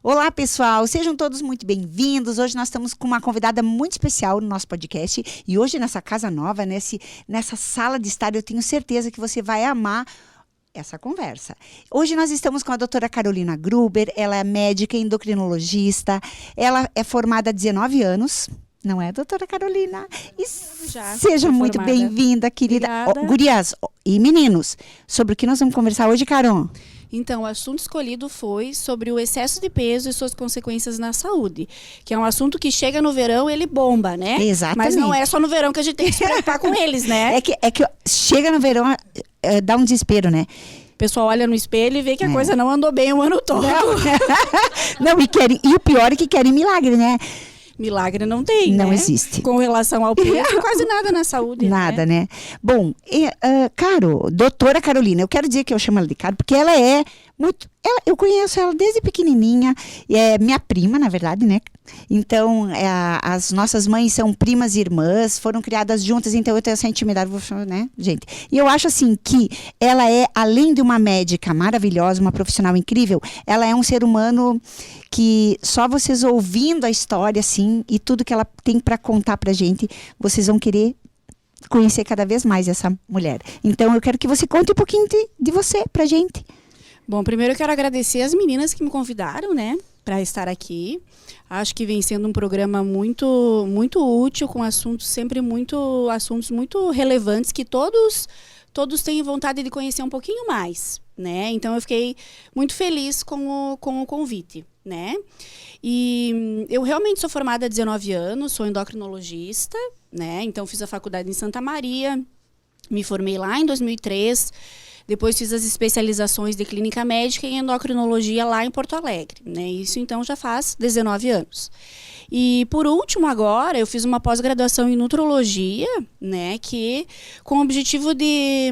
Olá, pessoal, sejam todos muito bem-vindos. Hoje nós estamos com uma convidada muito especial no nosso podcast e hoje nessa casa nova, nessa sala de estar, eu tenho certeza que você vai amar essa conversa. Hoje nós estamos com a doutora Carolina Gruber, ela é médica endocrinologista, ela é formada há 19 anos, não é, doutora Carolina? E seja muito bem-vinda, querida. Gurias e meninos, sobre o que nós vamos conversar hoje, Carol? Então, o assunto escolhido foi sobre o excesso de peso e suas consequências na saúde, que é um assunto que chega no verão, ele bomba, né? Exatamente. Mas não é só no verão que a gente tem que se preocupar com eles, né? É que chega no verão, dá um desespero, né? O pessoal olha no espelho e vê que a coisa não andou bem o ano todo. Não, e o pior é que querem milagre, né? Milagre não tem, não né? existe. Com relação ao peso, quase nada na saúde. Nada, né? Bom, Caro, doutora Carolina, eu quero dizer que eu chamo ela de Caro, porque ela é muito... eu conheço ela desde pequenininha, e é minha prima, na verdade, né? Então, as nossas mães são primas e irmãs, foram criadas juntas, então eu tenho essa intimidade, né, gente? E eu acho, assim, que ela é, além de uma médica maravilhosa, uma profissional incrível, ela é um ser humano que só vocês ouvindo a história, assim, e tudo que ela tem para contar pra gente, vocês vão querer conhecer cada vez mais essa mulher. Então, eu quero que você conte um pouquinho de você pra gente. Bom, primeiro eu quero agradecer as meninas que me convidaram, né, para estar aqui. Acho que vem sendo um programa muito, muito útil, com assuntos muito relevantes que todos têm vontade de conhecer um pouquinho mais, né? Então eu fiquei muito feliz com o convite, né? E eu realmente sou formada há 19 anos, sou endocrinologista, né? Então fiz a faculdade em Santa Maria, me formei lá em 2003. Depois fiz as especializações de clínica médica e endocrinologia lá em Porto Alegre, né? Isso então já faz 19 anos. E por último agora eu fiz uma pós-graduação em nutrologia, né? Que com o objetivo de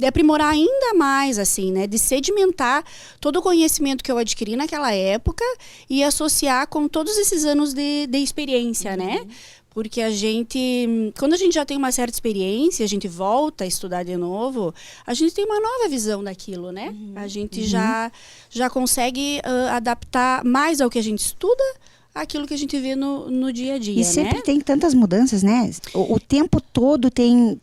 aprimorar ainda mais, assim, né? De sedimentar todo o conhecimento que eu adquiri naquela época e associar com todos esses anos de experiência, né? Porque quando a gente já tem uma certa experiência, a gente volta a estudar de novo, a gente tem uma nova visão daquilo, né? A gente já consegue adaptar mais ao que a gente estuda, aquilo que a gente vê no dia a dia, e sempre tem tantas mudanças, né? O tempo todo tem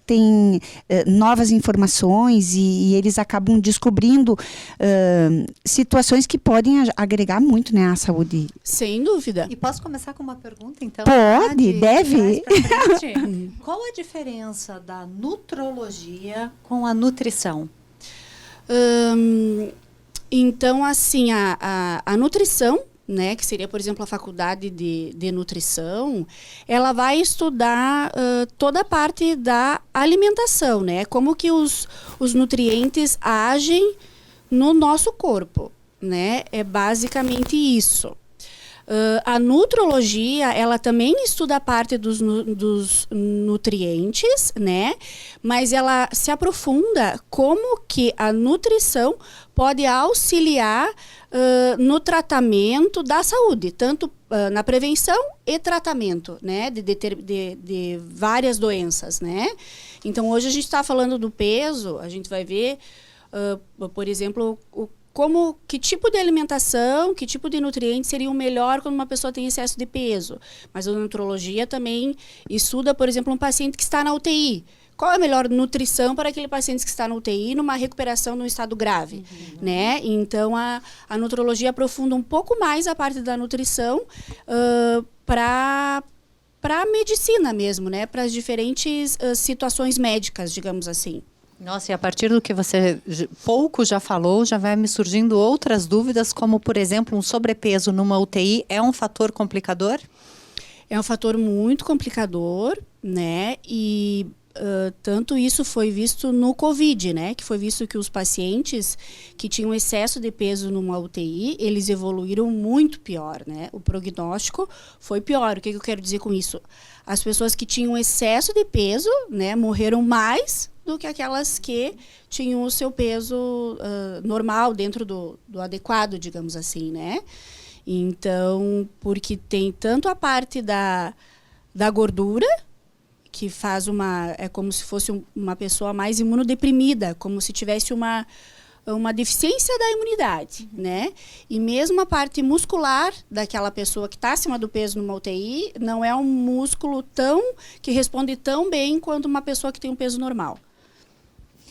novas informações e eles acabam descobrindo situações que podem agregar muito, né, à saúde. Sem dúvida. E posso começar com uma pergunta, então? Pode, deve. Qual a diferença da nutrologia com a nutrição? Então, assim, a nutrição, né, que seria, por exemplo, a faculdade de nutrição, ela vai estudar toda a parte da alimentação, né? Como que os nutrientes agem no nosso corpo, né? É basicamente isso. A nutrologia, ela também estuda a parte dos nutrientes, né? Mas ela se aprofunda como que a nutrição pode auxiliar no tratamento da saúde, tanto na prevenção e tratamento, né? De várias doenças, né? Então, hoje a gente está falando do peso, a gente vai ver, por exemplo, que tipo de alimentação, que tipo de nutrientes seria o melhor quando uma pessoa tem excesso de peso. Mas a nutrologia também estuda, por exemplo, um paciente que está na UTI. Qual é a melhor nutrição para aquele paciente que está na UTI numa recuperação num estado grave, né? Então, a nutrologia aprofunda um pouco mais a parte da nutrição para a medicina mesmo, né? Para as diferentes situações médicas, digamos assim. Nossa, e a partir do que você pouco já falou, já vai me surgindo outras dúvidas, como, por exemplo, um sobrepeso numa UTI é um fator complicador? É um fator muito complicador, né? E tanto isso foi visto no Covid, né? Que foi visto que os pacientes que tinham excesso de peso numa UTI, eles evoluíram muito pior, né? O prognóstico foi pior. O que eu quero dizer com isso? As pessoas que tinham excesso de peso, né, morreram mais do que aquelas que tinham o seu peso normal, dentro do adequado, digamos assim, né? Então, porque tem tanto a parte da gordura, que faz é como se fosse uma pessoa mais imunodeprimida, como se tivesse uma deficiência da imunidade, né? E mesmo a parte muscular daquela pessoa que está acima do peso numa UTI não é um músculo que responde tão bem quanto uma pessoa que tem um peso normal.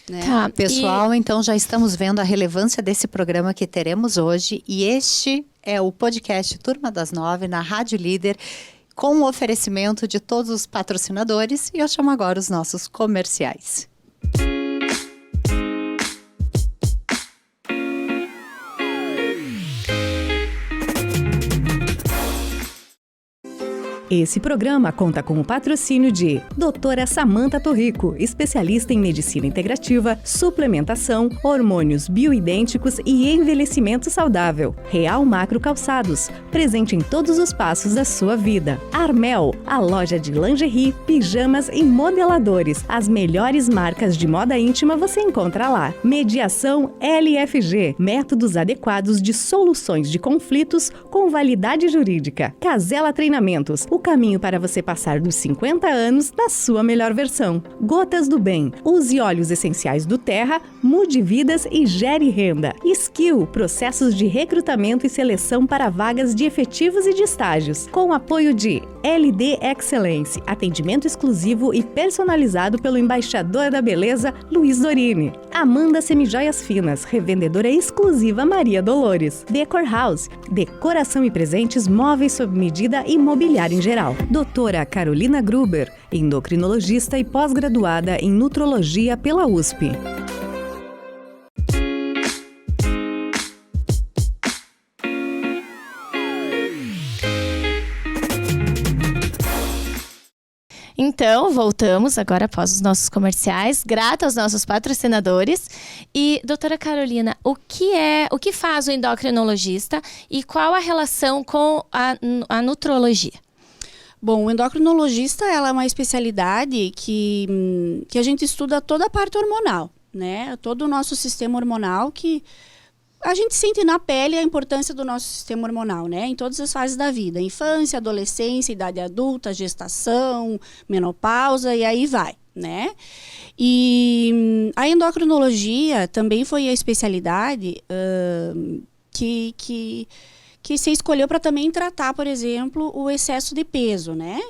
Né? Tá, pessoal, então já estamos vendo a relevância desse programa que teremos hoje, e este é o podcast Turma das 9 na Rádio Líder, com o oferecimento de todos os patrocinadores, e eu chamo agora os nossos comerciais. Esse programa conta com o patrocínio de Doutora Samanta Torrico, especialista em medicina integrativa, suplementação, hormônios bioidênticos e envelhecimento saudável. Real Macro Calçados, presente em todos os passos da sua vida. Armel, a loja de lingerie, pijamas e modeladores. As melhores marcas de moda íntima você encontra lá. Mediação LFG, métodos adequados de soluções de conflitos com validade jurídica. Casela Treinamentos, o caminho para você passar dos 50 anos na sua melhor versão. Gotas do Bem. Use óleos essenciais do Terra, mude vidas e gere renda. Skill. Processos de recrutamento e seleção para vagas de efetivos e de estágios. Com apoio de LD Excellence. Atendimento exclusivo e personalizado pelo embaixador da beleza, Luiz Dorini. Amanda Semijoias Finas. Revendedora exclusiva Maria Dolores. Decor House. Decoração e presentes móveis sob medida e mobiliário em geral. Doutora Carolina Gruber, endocrinologista e pós-graduada em nutrologia pela USP. Então, voltamos agora após os nossos comerciais, grata aos nossos patrocinadores. E, doutora Carolina, o que faz o endocrinologista e qual a relação com a nutrologia? Bom, o endocrinologista ela é uma especialidade que a gente estuda toda a parte hormonal, né? Todo o nosso sistema hormonal, que a gente sente na pele a importância do nosso sistema hormonal, né? Em todas as fases da vida, infância, adolescência, idade adulta, gestação, menopausa e aí vai, né? E a endocrinologia também foi a especialidade que se escolheu para também tratar, por exemplo, o excesso de peso, né?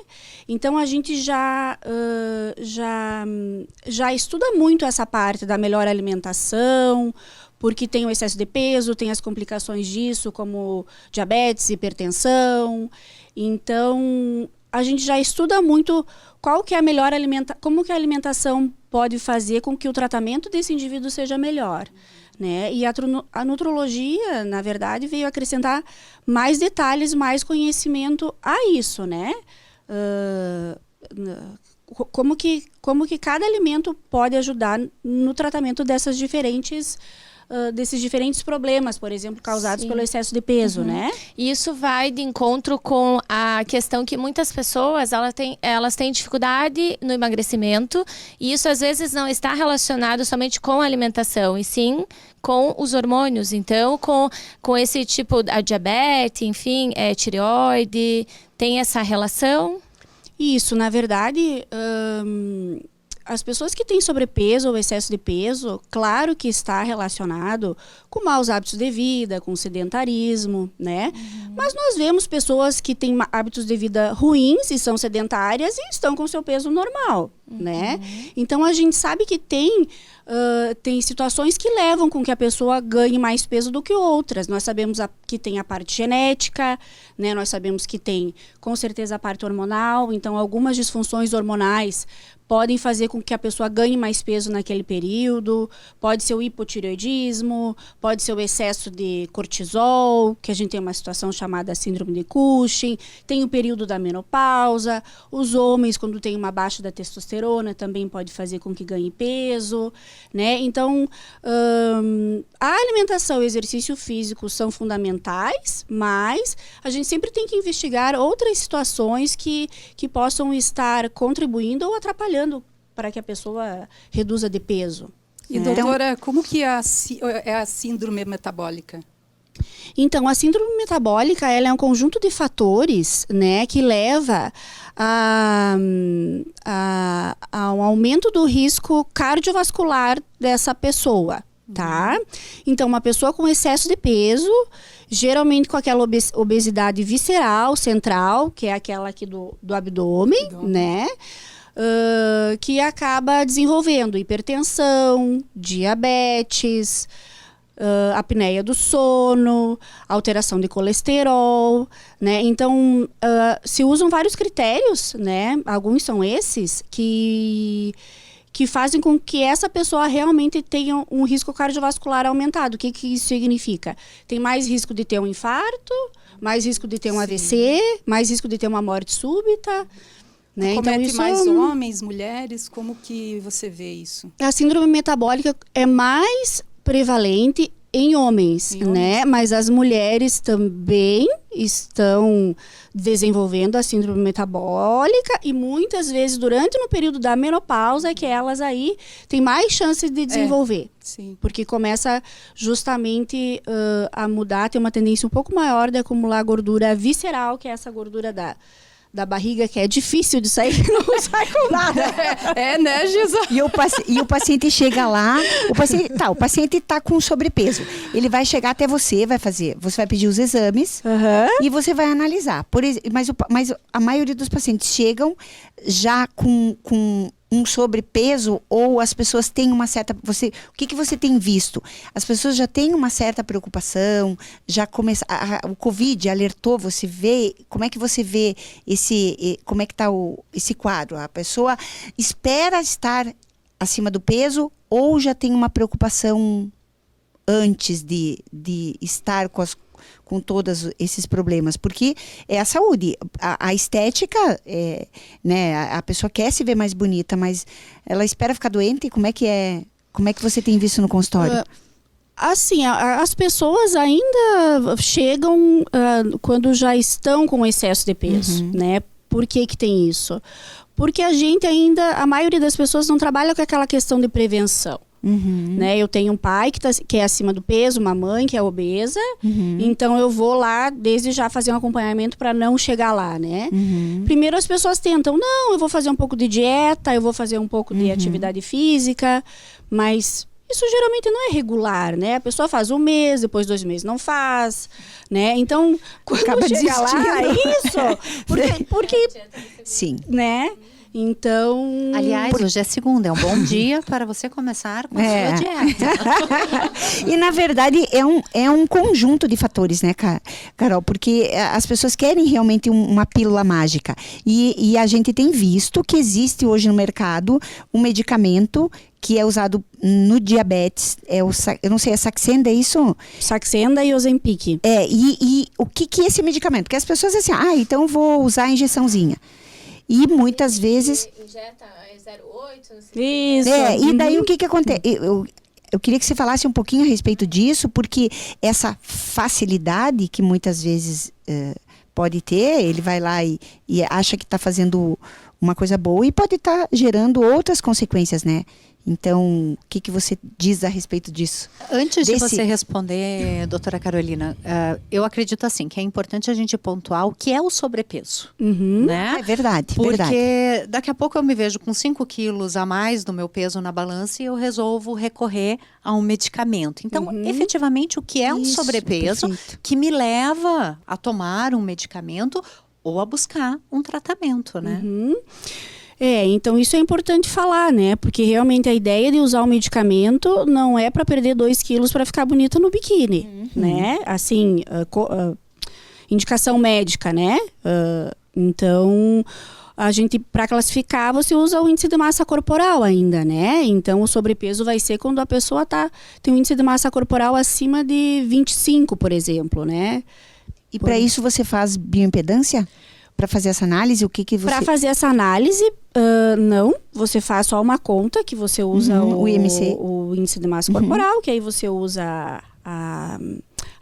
Então, a gente já estuda muito essa parte da melhor alimentação, porque tem o excesso de peso, tem as complicações disso, como diabetes, hipertensão. Então, a gente já estuda muito qual que é a melhor como que a alimentação pode fazer com que o tratamento desse indivíduo seja melhor. Né? E a nutrologia, na verdade, veio acrescentar mais detalhes, mais conhecimento a isso, né? Como que cada alimento pode ajudar no tratamento desses diferentes problemas, por exemplo, causados pelo excesso de peso, né? E isso vai de encontro com a questão que muitas pessoas elas têm dificuldade no emagrecimento, e isso às vezes não está relacionado somente com a alimentação, e sim com os hormônios. Então, com esse tipo, a diabetes, enfim, tireoide, tem essa relação? Isso, na verdade, as pessoas que têm sobrepeso ou excesso de peso, claro que está relacionado com maus hábitos de vida, com sedentarismo, né? Mas nós vemos pessoas que têm hábitos de vida ruins e são sedentárias e estão com seu peso normal, né? Então, a gente sabe que tem situações que levam com que a pessoa ganhe mais peso do que outras. Nós sabemos que tem a parte genética, né? Nós sabemos que tem, com certeza, a parte hormonal. Então, algumas disfunções hormonais podem fazer com que a pessoa ganhe mais peso naquele período. Pode ser o hipotireoidismo, pode ser o excesso de cortisol, que a gente tem uma situação chamada síndrome de Cushing. Tem o período da menopausa. Os homens, quando tem uma baixa da testosterona, também pode fazer com que ganhe peso, né? Então, a alimentação e o exercício físico são fundamentais, mas a gente sempre tem que investigar outras situações que possam estar contribuindo ou atrapalhando para que a pessoa reduza de peso. E, doutora, como que é a síndrome metabólica? Então, a síndrome metabólica ela é um conjunto de fatores, né, que leva a um aumento do risco cardiovascular dessa pessoa. tá? Então, uma pessoa com excesso de peso, geralmente com aquela obesidade visceral, central, que é aquela aqui do abdômen, né? Que acaba desenvolvendo hipertensão, diabetes, apneia do sono, alteração de colesterol, né? Então, se usam vários critérios, né? Alguns são esses que fazem com que essa pessoa realmente tenha um risco cardiovascular aumentado. O que isso significa? Tem mais risco de ter um infarto, mais risco de ter um AVC, mais risco de ter uma morte súbita. Né? Comete então, isso mais homens, mulheres? Como que você vê isso? A síndrome metabólica é mais prevalente em homens, né? Mas as mulheres também estão desenvolvendo a síndrome metabólica e muitas vezes no período da menopausa é que elas aí têm mais chances de desenvolver. Sim. Porque começa justamente a mudar, tem uma tendência um pouco maior de acumular gordura visceral, que é essa gordura da barriga, que é difícil de sair, não sai com nada. Né, Gisa? E o paciente chega lá, o paciente tá com sobrepeso. Ele vai chegar até você vai pedir os exames e você vai analisar. Mas a maioria dos pacientes chegam já com um sobrepeso, ou as pessoas têm uma certa... o que você tem visto? As pessoas já têm uma certa preocupação, já começa... o Covid alertou, você vê... Como é que você vê como é que está esse quadro? A pessoa espera estar acima do peso ou já tem uma preocupação antes de estar com todos esses problemas, porque é a saúde, a estética, né, a pessoa quer se ver mais bonita, mas ela espera ficar doente. Como é que você tem visto no consultório? Assim, as pessoas ainda chegam quando já estão com excesso de peso, né? Por que tem isso? Porque a maioria das pessoas não trabalha com aquela questão de prevenção. Né? Eu tenho um pai que é acima do peso, uma mãe que é obesa, então eu vou lá desde já fazer um acompanhamento para não chegar lá, né? Primeiro as pessoas tentam, não, eu vou fazer um pouco de dieta, eu vou fazer um pouco de atividade física, mas isso geralmente não é regular, né? A pessoa faz 1 mês, depois 2 meses não faz, né? Então, quando acaba chega lá, é isso. Porque sim, né? Então... Aliás, hoje é segunda, é um bom dia para você começar com a sua dieta. E, na verdade, é um conjunto de fatores, né, Carol? Porque as pessoas querem realmente uma pílula mágica. E a gente tem visto que existe hoje no mercado um medicamento que é usado no diabetes. Eu não sei, é Saxenda, é isso? Saxenda e Ozempic. E o que é esse medicamento? Porque as pessoas dizem assim, então vou usar a injeçãozinha. E muitas vezes... Injeta 0,8, não sei. Isso. E daí o que acontece? Eu queria que você falasse um pouquinho a respeito disso, porque essa facilidade que muitas vezes pode ter, ele vai lá e acha que está fazendo uma coisa boa e pode estar gerando outras consequências, né? Então, o que você diz a respeito disso? Antes de você responder, doutora Carolina, eu acredito assim, que é importante a gente pontuar o que é o sobrepeso. Né? É verdade, Porque daqui a pouco eu me vejo com 5 quilos a mais do meu peso na balança e eu resolvo recorrer a um medicamento. Então, efetivamente, o que é um sobrepeso que me leva a tomar um medicamento ou a buscar um tratamento, né? Então isso é importante falar, né? Porque realmente a ideia de usar o medicamento não é para perder 2 quilos para ficar bonita no biquíni, né? Assim, indicação médica, né? Então, a gente, para classificar, você usa o índice de massa corporal ainda, né? Então, o sobrepeso vai ser quando a pessoa tem um índice de massa corporal acima de 25, por exemplo, né? E para isso você faz bioimpedância? Para fazer essa análise, o que você... Para fazer essa análise, não. Você faz só uma conta, que você usa o IMC. O índice de massa corporal, que aí você usa a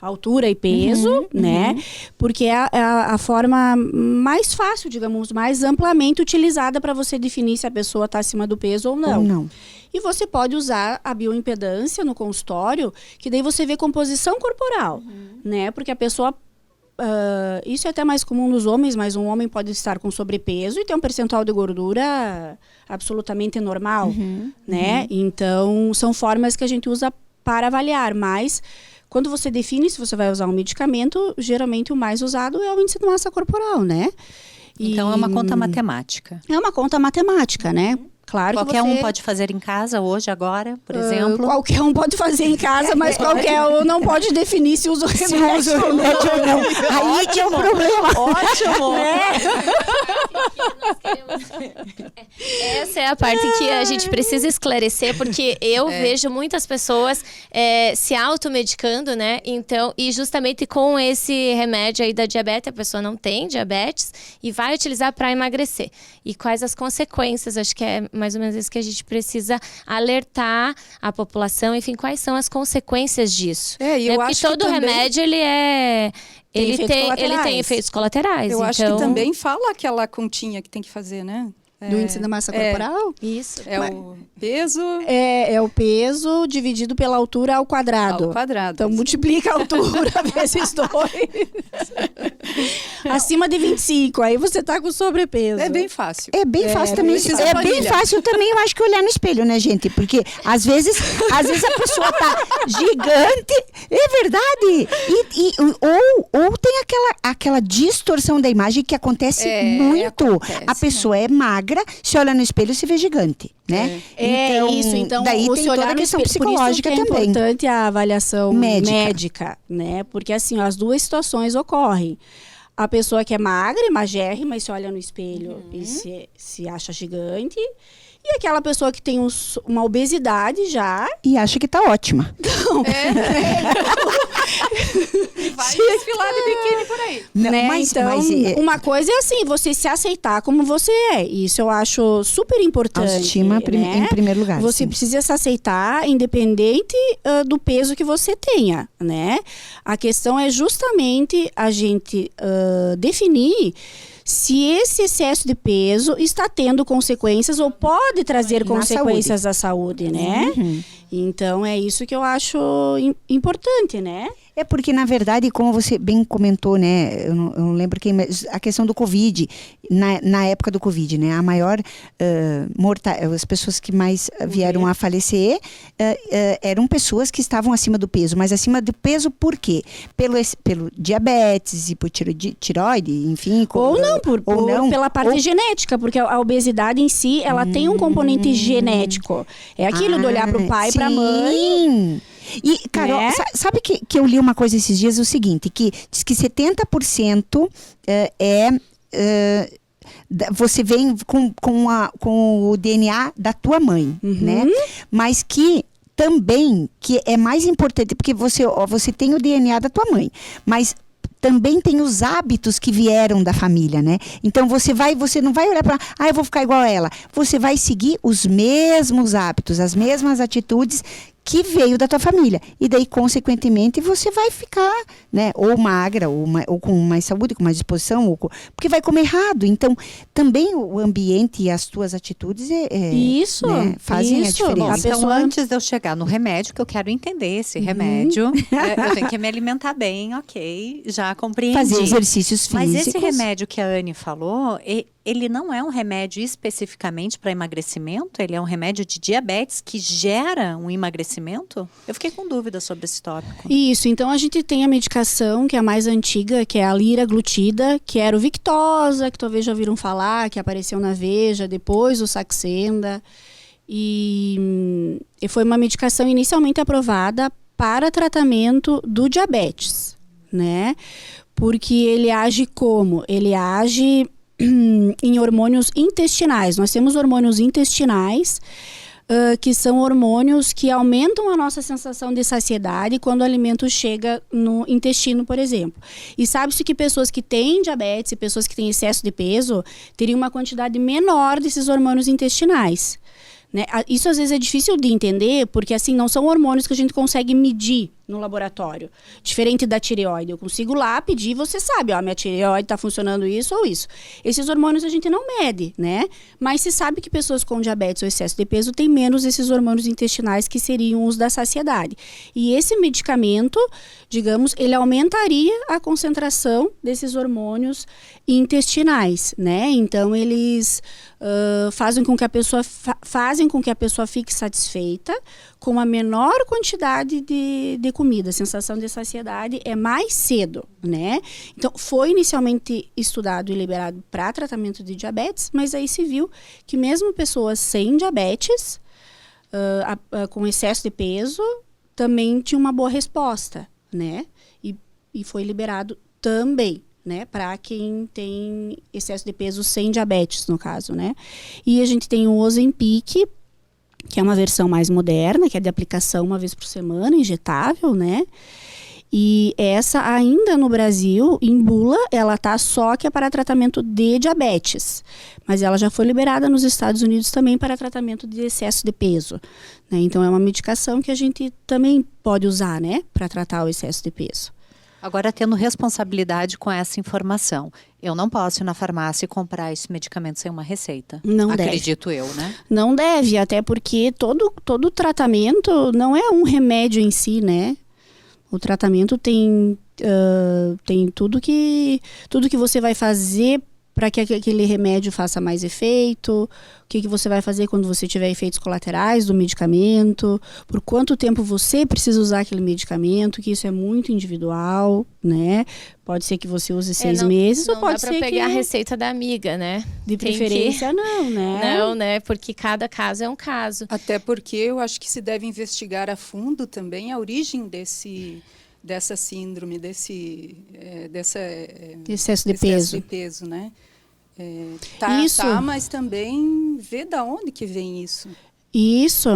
altura e peso, né? Porque é a forma mais fácil, digamos, mais amplamente utilizada para você definir se a pessoa está acima do peso ou não. E você pode usar a bioimpedância no consultório, que daí você vê composição corporal, né? Porque a pessoa... isso é até mais comum nos homens, mas um homem pode estar com sobrepeso e ter um percentual de gordura absolutamente normal, né? Então, são formas que a gente usa para avaliar, mas quando você define se você vai usar um medicamento, geralmente o mais usado é o índice de massa corporal, né? Então é uma conta matemática. É uma conta matemática, né? Claro Qualquer que um pode fazer em casa hoje, agora, por exemplo. Qualquer um pode fazer em casa, mas qualquer um não pode definir se usa o remédio ou não. Aí que é o problema. Ótimo! Essa é a parte que a gente precisa esclarecer, porque eu vejo muitas pessoas se automedicando, né? Então, e justamente com esse remédio aí da diabetes, a pessoa não tem diabetes e vai utilizar para emagrecer. E quais as consequências? Acho que é mais ou menos isso que a gente precisa alertar a população. Enfim, quais são as consequências disso? E eu Porque acho que todo também... remédio, ele tem efeitos colaterais. Eu acho então... que também fala aquela continha que tem que fazer, né? Do índice da massa corporal? Isso. O peso É o peso dividido pela altura ao quadrado. ao quadrado. Então, multiplica a altura vezes 2. Acima de 25, aí você tá com sobrepeso. É bem fácil. É bem fácil também. precisa É bem planilha. fácil também, eu acho que olhar no espelho, né, gente? Porque às vezes a pessoa tá gigante. É verdade. Ou tem aquela distorção da imagem que acontece muito. acontece, A pessoa é magra, se olha no espelho e se vê gigante, né? Então daí o tem se olhar toda a no questão espelho. psicológica Por isso que é também. importante a avaliação Médica. né? Porque assim, as duas situações ocorrem. A pessoa que é magra, magérrima, e se olha no espelho e se acha gigante. E aquela pessoa que tem uma obesidade já. E acha que tá ótima. Vai desfilar de biquíni por aí. Não, Né? mas Uma coisa é assim, você se aceitar como você é. Isso eu acho super importante. autoestima né? em primeiro lugar. Você sim. precisa se aceitar independente do peso que você tenha, né? A questão é justamente a gente definir se esse excesso de peso está tendo consequências ou pode trazer consequências à saúde, né? Então, é isso que eu acho importante, né? É porque, na verdade, como você bem comentou, né? Eu não lembro quem, mas a questão do Covid, na época do Covid, né? A maior as pessoas que mais vieram a falecer eram pessoas que estavam acima do peso. Mas acima do peso por quê? Pelo diabetes, hipotireoide, enfim. Ou não, pela parte genética, porque a obesidade em si, ela tem um componente genético. É aquilo de olhar para o pai e para a mãe. E, Carol, né? sabe que eu li uma coisa esses dias, o seguinte, que diz que 70% você vem com o DNA da tua mãe, né? Mas que também, que é mais importante, porque você tem o DNA da tua mãe, mas também tem os hábitos que vieram da família, né? Então você não vai olhar para, eu vou ficar igual a ela. Você vai seguir os mesmos hábitos, as mesmas atitudes que veio da tua família. E daí, consequentemente, você vai ficar, né, ou magra, ou com mais saúde, com mais disposição, porque vai comer errado. Então, também o ambiente e as tuas atitudes Isso, né, fazem a diferença. Bom, A então, pessoa- antes de eu chegar no remédio, que eu quero entender esse remédio, eu tenho que me alimentar bem, ok, já compreendi. Fazer exercícios físicos. Mas esse remédio que a Anne falou, ele não é um remédio especificamente para emagrecimento? Ele é um remédio de diabetes que gera um emagrecimento? Eu fiquei com dúvida sobre esse tópico. Isso, então a gente tem a medicação que é a mais antiga, que é a liraglutida, que era o Victoza, que talvez já ouviram falar, que apareceu na Veja, depois o Saxenda. E foi uma medicação inicialmente aprovada para tratamento do diabetes, né? Porque ele age como? Ele age em hormônios intestinais. Nós temos hormônios intestinais, que são hormônios que aumentam a nossa sensação de saciedade quando o alimento chega no intestino, por exemplo. E sabe-se que pessoas que têm diabetes e pessoas que têm excesso de peso teriam uma quantidade menor desses hormônios intestinais, né? Isso às vezes é difícil de entender, porque assim, não são hormônios que a gente consegue medir no laboratório. Diferente da tireoide, eu consigo lá pedir, você sabe, minha tireoide está funcionando isso ou isso. Esses hormônios a gente não mede, né? Mas se sabe que pessoas com diabetes ou excesso de peso têm menos esses hormônios intestinais que seriam os da saciedade. E esse medicamento, digamos, ele aumentaria a concentração desses hormônios intestinais, né? Então, eles fazem com que a pessoa fique satisfeita com a menor quantidade de comida. A sensação de saciedade é mais cedo, né? Então, foi inicialmente estudado e liberado para tratamento de diabetes, mas aí se viu que mesmo pessoas sem diabetes, com excesso de peso, também tinha uma boa resposta, né? E foi liberado também, né, para quem tem excesso de peso sem diabetes, no caso, né? E a gente tem o Ozempic, que é uma versão mais moderna, que é de aplicação uma vez por semana, injetável, né? E essa ainda no Brasil, em bula, ela tá só que é para tratamento de diabetes. Mas ela já foi liberada nos Estados Unidos também para tratamento de excesso de peso, né? Então é uma medicação que a gente também pode usar, né, para tratar o excesso de peso. Agora, tendo responsabilidade com essa informação, eu não posso ir na farmácia e comprar esse medicamento sem uma receita. Não deve. Acredito eu, né? Não deve, até porque todo tratamento não é um remédio em si, né? O tratamento tem tudo que você vai fazer para que aquele remédio faça mais efeito, o que você vai fazer quando você tiver efeitos colaterais do medicamento, por quanto tempo você precisa usar aquele medicamento, que isso é muito individual, né? Pode ser que você use 6 meses, ou pode ser que... Não dá pra pegar a receita da amiga, né? De preferência, não, né? Não, né? Porque cada caso é um caso. Até porque eu acho que se deve investigar a fundo também a origem dessa síndrome, excesso de peso. Né? Isso. Mas também ver da onde que vem isso. Isso,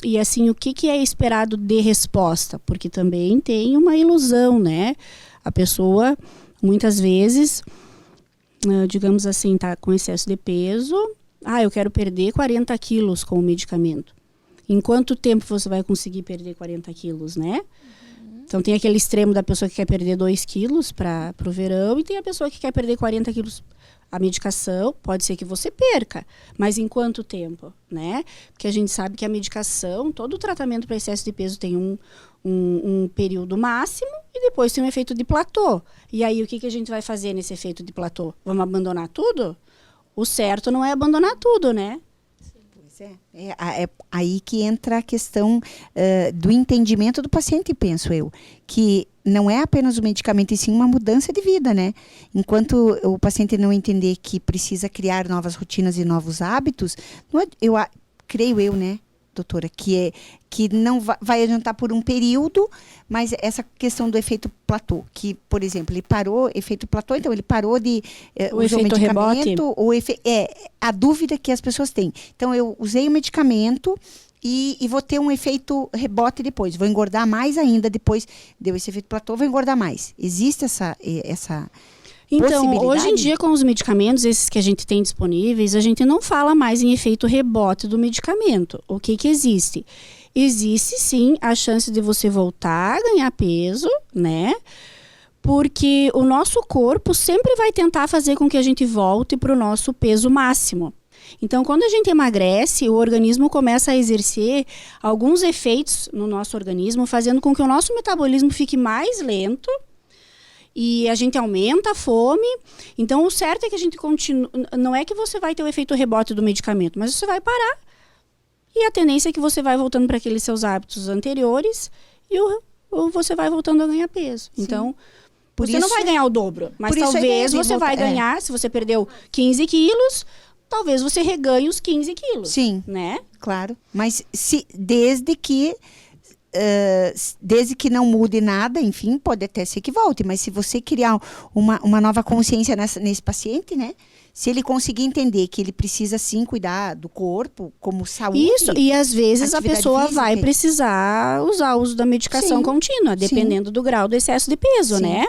e assim, o que é esperado de resposta? Porque também tem uma ilusão, né? A pessoa, muitas vezes, digamos assim, está com excesso de peso, eu quero perder 40 quilos com o medicamento. Em quanto tempo você vai conseguir perder 40 quilos, né? Então, tem aquele extremo da pessoa que quer perder 2 quilos para o verão e tem a pessoa que quer perder 40 quilos. A medicação pode ser que você perca, mas em quanto tempo, né? Porque a gente sabe que a medicação, todo o tratamento para excesso de peso tem um período máximo e depois tem um efeito de platô. E aí, o que a gente vai fazer nesse efeito de platô? Vamos abandonar tudo? O certo não é abandonar tudo, né? É aí que entra a questão do entendimento do paciente, penso eu, que não é apenas o medicamento, e sim uma mudança de vida, né? Enquanto o paciente não entender que precisa criar novas rotinas e novos hábitos, creio eu, né, doutora, que não vai adiantar por um período, mas essa questão do efeito platô, que, por exemplo, ele parou, efeito platô, então ele parou de usar o medicamento, a dúvida que as pessoas têm. Então, eu usei o medicamento e vou ter um efeito rebote depois, vou engordar mais ainda, depois deu esse efeito platô, vou engordar mais. Existe essa Então, hoje em dia, com os medicamentos, esses que a gente tem disponíveis, a gente não fala mais em efeito rebote do medicamento. O que existe? Existe, sim, a chance de você voltar a ganhar peso, né? Porque o nosso corpo sempre vai tentar fazer com que a gente volte para o nosso peso máximo. Então, quando a gente emagrece, o organismo começa a exercer alguns efeitos no nosso organismo, fazendo com que o nosso metabolismo fique mais lento, e a gente aumenta a fome. Então, o certo é que a gente continue... Não é que você vai ter o efeito rebote do medicamento, mas você vai parar. E a tendência é que você vai voltando para aqueles seus hábitos anteriores e você vai voltando a ganhar peso. Sim. Então, você não vai ganhar o dobro. Mas talvez você vai ganhar, se você perdeu 15 quilos, talvez você reganhe os 15 quilos. Sim, né? Claro. Mas desde que não mude nada, enfim, pode até ser que volte, mas se você criar uma nova consciência nesse paciente, né? Se ele conseguir entender que ele precisa sim cuidar do corpo como saúde. Isso, e às vezes a pessoa física, vai precisar usar o uso da medicação contínua, dependendo do grau do excesso de peso, né?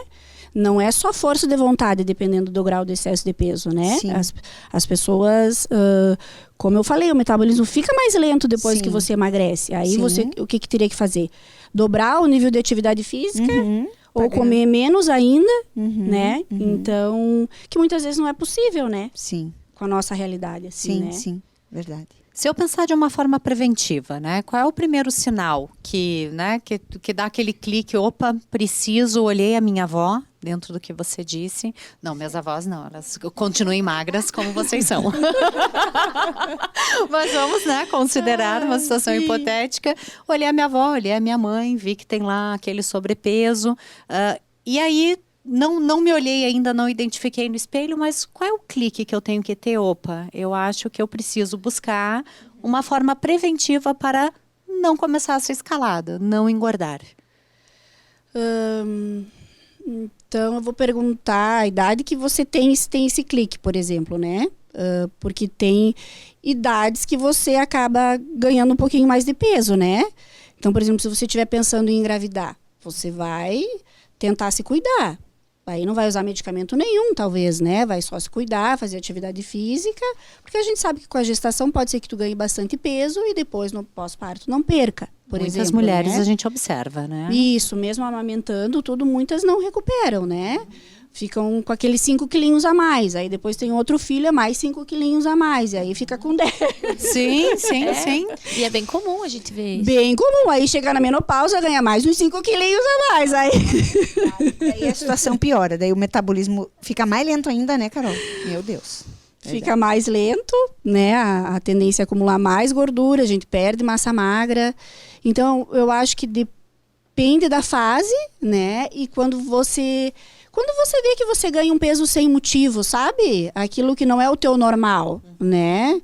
Não é só força de vontade, dependendo do grau do excesso de peso, né? As pessoas, como eu falei, o metabolismo fica mais lento depois que você emagrece. Aí o que teria que fazer? Dobrar o nível de atividade física, ou comer menos ainda, né? Então, que muitas vezes não é possível, né? Sim. Com a nossa realidade, assim, né? Sim, verdade. Se eu pensar de uma forma preventiva, né? Qual é o primeiro sinal que dá aquele clique, opa, preciso, olhei a minha avó, dentro do que você disse. Não, minhas avós não, elas continuem magras como vocês são. Mas vamos, né, considerar uma situação hipotética. Olhei a minha avó, olhei a minha mãe, vi que tem lá aquele sobrepeso. E aí, não me olhei ainda, não identifiquei no espelho, mas qual é o clique que eu tenho que ter? Opa, eu acho que eu preciso buscar uma forma preventiva para não começar essa escalada, não engordar. Então, eu vou perguntar a idade que você tem esse clique, por exemplo, né? Porque tem idades que você acaba ganhando um pouquinho mais de peso, né? Então, por exemplo, se você estiver pensando em engravidar, você vai tentar se cuidar. Aí não vai usar medicamento nenhum, talvez, né? Vai só se cuidar, fazer atividade física, porque a gente sabe que com a gestação pode ser que tu ganhe bastante peso e depois no pós-parto não perca, por exemplo. Muitas mulheres, né? a gente observa, né? Isso, mesmo amamentando, muitas não recuperam, né? Ficam com aqueles 5 quilinhos a mais. Aí depois tem outro filho, é mais 5 quilinhos a mais. E aí fica com 10. Sim. E é bem comum a gente ver isso. Bem comum. Aí chegar na menopausa, ganha mais uns 5 quilinhos a mais. Aí Daí a situação piora. Daí o metabolismo fica mais lento ainda, né, Carol? Meu Deus. fica mais lento, né? A tendência é acumular mais gordura, a gente perde massa magra. Então, eu acho que depende da fase, né? E quando você vê que você ganha um peso sem motivo, sabe? Aquilo que não é o teu normal, né?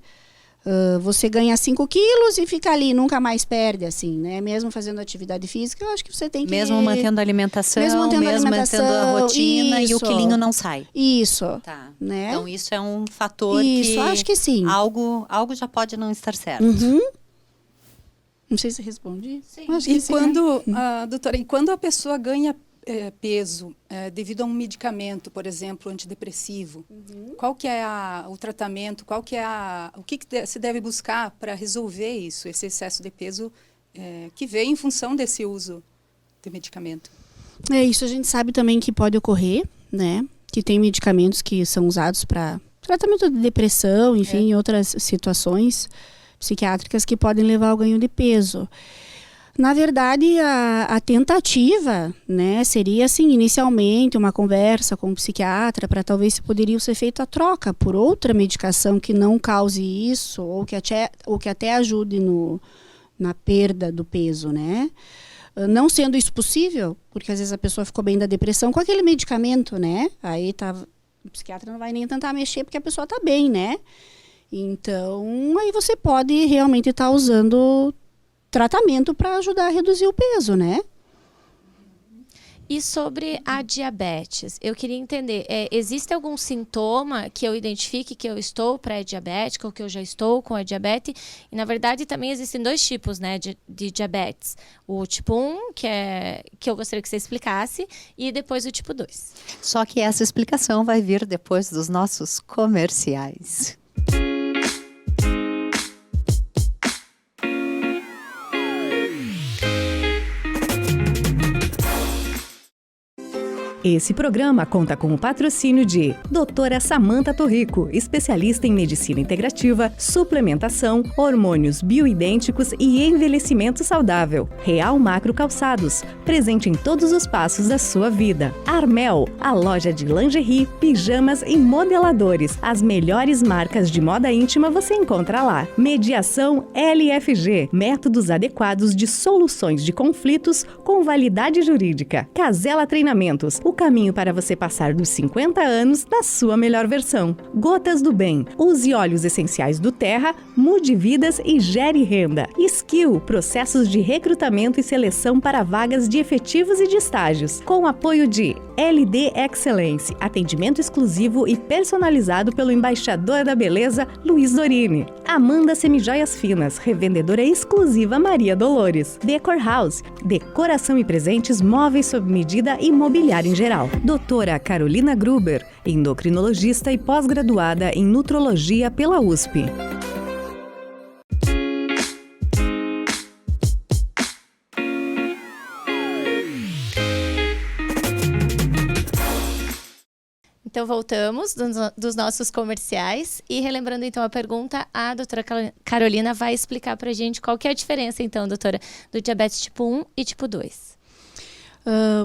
Você ganha 5 quilos e fica ali, nunca mais perde, assim, né? Mesmo fazendo atividade física, eu acho que você tem que... Mesmo mantendo a alimentação, mesmo mantendo a rotina, isso. E o quilinho não sai. Isso. Tá. Né? Então, isso é um fator isso, acho que sim. Algo já pode não estar certo. Uhum. Não sei se respondi. Sim. Acho que E sim. doutora, e quando a pessoa ganha peso devido a um medicamento, por exemplo, antidepressivo, qual que é o tratamento, o que se deve buscar para resolver isso, esse excesso de peso que vem em função desse uso de medicamento? Isso a gente sabe também que pode ocorrer, né? Que tem medicamentos que são usados para tratamento de depressão, enfim, e outras situações psiquiátricas que podem levar ao ganho de peso. Na verdade, a tentativa, né, seria, assim, inicialmente uma conversa com o psiquiatra para talvez se poderia ser feita a troca por outra medicação que não cause isso ou que até ajude na perda do peso, né? Não sendo isso possível, porque às vezes a pessoa ficou bem da depressão com aquele medicamento, né? Aí o psiquiatra não vai nem tentar mexer porque a pessoa está bem, né? Então, aí você pode realmente estar usando tratamento para ajudar a reduzir o peso, né? E sobre a diabetes, eu queria entender, existe algum sintoma que eu identifique que eu estou pré-diabética ou que eu já estou com a diabetes? E, na verdade, também existem 2 tipos, né, de diabetes. O tipo 1, que eu gostaria que você explicasse, e depois o tipo 2. Só que essa explicação vai vir depois dos nossos comerciais. Esse programa conta com o patrocínio de Doutora Samantha Torrico, especialista em medicina integrativa, suplementação, hormônios bioidênticos e envelhecimento saudável. Real Macro Calçados, presente em todos os passos da sua vida. Armel, a loja de lingerie, pijamas e modeladores. As melhores marcas de moda íntima você encontra lá. Mediação LFG, métodos adequados de soluções de conflitos com validade jurídica. Casela Treinamentos, o caminho para você passar dos 50 anos na sua melhor versão. Gotas do Bem. Use óleos essenciais do Terra, mude vidas e gere renda. Skill. Processos de recrutamento e seleção para vagas de efetivos e de estágios. Com o apoio de LD Excellence. Atendimento exclusivo e personalizado pelo embaixador da beleza, Luiz Dorini. Amanda Semijoias Finas. Revendedora exclusiva Maria Dolores. Decor House. Decoração e presentes móveis sob medida e mobiliário em geral. Doutora Carolina Gruber, endocrinologista e pós-graduada em nutrologia pela USP. Então, voltamos dos nossos comerciais e relembrando, então, a pergunta, a doutora Carolina vai explicar pra gente qual que é a diferença, então, doutora, do diabetes tipo 1 e tipo 2.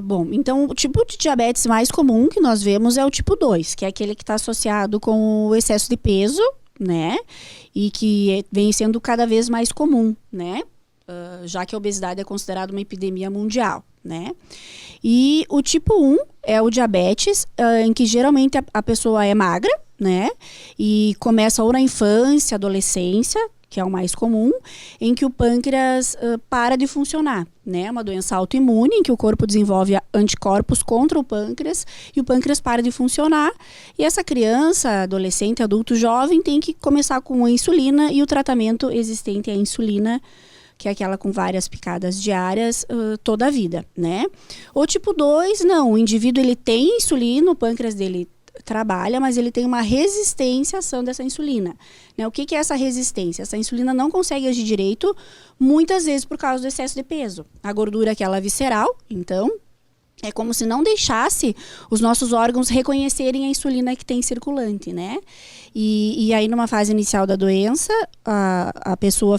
Bom, então o tipo de diabetes mais comum que nós vemos é o tipo 2, que é aquele que está associado com o excesso de peso, né? E que vem sendo cada vez mais comum, né? Já que a obesidade é considerada uma epidemia mundial, né? E o tipo 1 é o diabetes, em que geralmente a pessoa é magra, né? E começa ou na infância, adolescência, que é o mais comum, em que o pâncreas para de funcionar, né? Uma doença autoimune em que o corpo desenvolve anticorpos contra o pâncreas e o pâncreas para de funcionar. E essa criança, adolescente, adulto, jovem, tem que começar com a insulina e o tratamento existente é a insulina, que é aquela com várias picadas diárias toda a vida, né? O tipo 2, não. O indivíduo ele tem insulina, o pâncreas dele trabalha, mas ele tem uma resistência à ação dessa insulina. Né? O que é essa resistência? Essa insulina não consegue agir direito, muitas vezes por causa do excesso de peso. A gordura aquela visceral, então, é como se não deixasse os nossos órgãos reconhecerem a insulina que tem circulante, né? E aí, numa fase inicial da doença, a pessoa